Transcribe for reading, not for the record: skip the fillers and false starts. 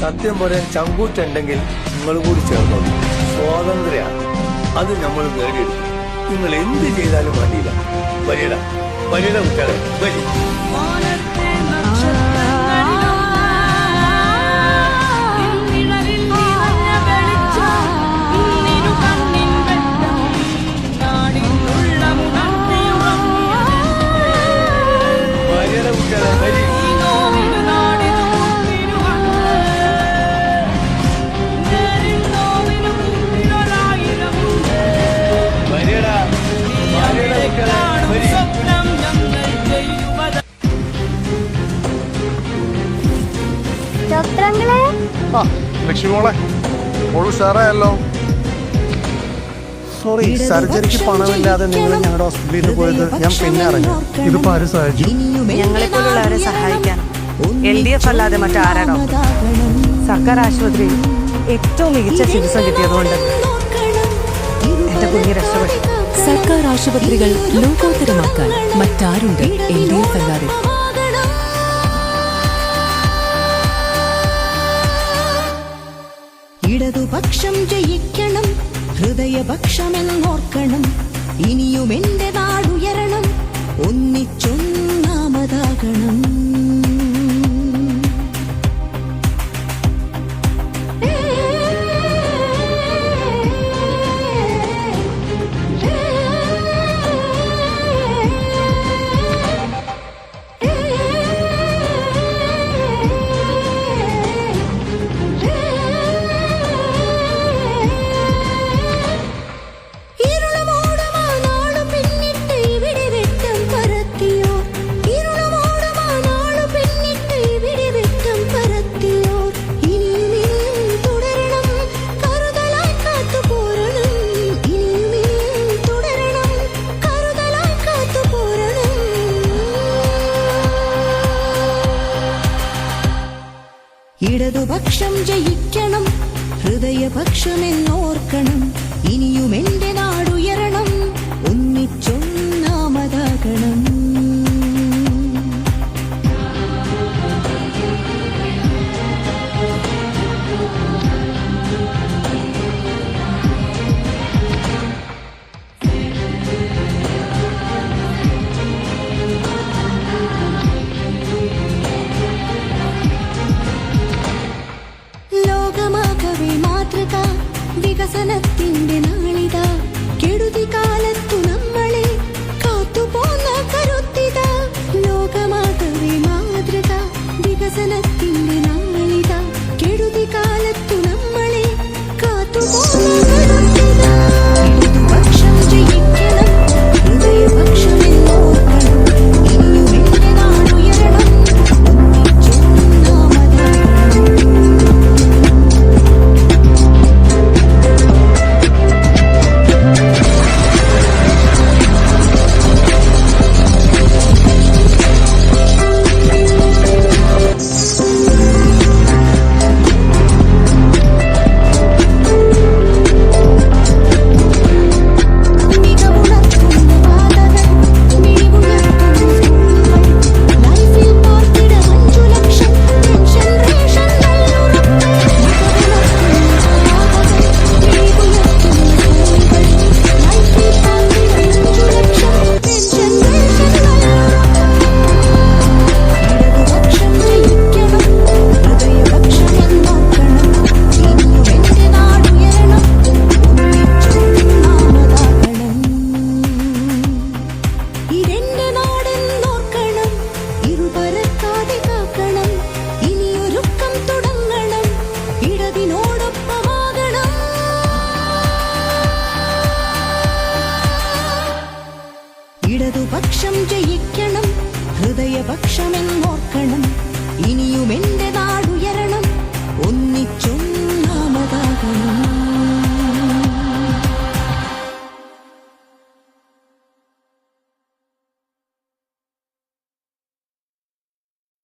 സത്യം പറയാൻ ചങ്കൂറ്റുണ്ടെങ്കിൽ നിങ്ങൾ കൂടി ചേർന്നോളൂ. സ്വാതന്ത്ര്യമാണ്, അത് നമ്മൾ നേടിയെടുക്കും. നിങ്ങൾ എന്ത് ചെയ്താലും മതിയില്ല. വരിയട വരിയട കുട്ടികളെ വരി. ലക്ഷ്മിമോളെ ഉഷാറായല്ലോ. സോറി, സർജറിക്ക് പണമില്ലാതെ നിങ്ങൾ ഞങ്ങളുടെ ഹോസ്പിറ്റലിൽ പോയത് ഞാൻ പിന്നെ അറിഞ്ഞു. ഇതിപ്പോ ആരും സഹായിച്ചു? ഞങ്ങളെപ്പോലുള്ളവരെ സഹായിക്കാൻ LDF അല്ലാതെ മറ്റാരാണോ? സർക്കാർ ആശുപത്രിയിൽ ഏറ്റവും മികച്ച ചികിത്സ കിട്ടിയതുകൊണ്ട് എന്റെ കുഞ്ഞ് രക്ഷപ്പെട്ടു. സർക്കാർ ആശുപത്രികൾ ലോകോത്തരമാക്കാൻ മറ്റാരുണ്ട് LDF അല്ലാതെ? ഇടതുപക്ഷം ജയിക്കണം, ഹൃദയപക്ഷമെന്നോർക്കണം. ഇനിയും എന്റെ നാടുയരണം, ഒന്നിച്ചൊന്നാമതാകണം. ഇടതുപക്ഷം ജയിക്കണം, ഹൃദയപക്ഷമെന്നോർക്കണം. ഇനിയും എന്റെ നാടുയരണം, ഒന്നിച്ചൊന്നാമതാകണം. വികസനത്തിന്റെ നാളിത, കെടുതി കാലത്തു നമ്മളെ കാത്തുപോന്ന കരുത്തിത. ലോകമാകവേ മാതൃക, വികസനത്തിന്റെ നാളിത, കെടുതി കാലത്തു നമ്മളെ കാത്തുപോന്ന കരുത്തിത. ഇടതുപക്ഷം ജയിക്കണം, ഹൃദയപക്ഷമെന്നോർക്കണം. ഇനിയും എന്റെ നാടുയരണം, ഇടതുപക്ഷം ജയിക്കണം, ഹൃദയപക്ഷമെന്നോർക്കണം. ഇനിയും എന്റെ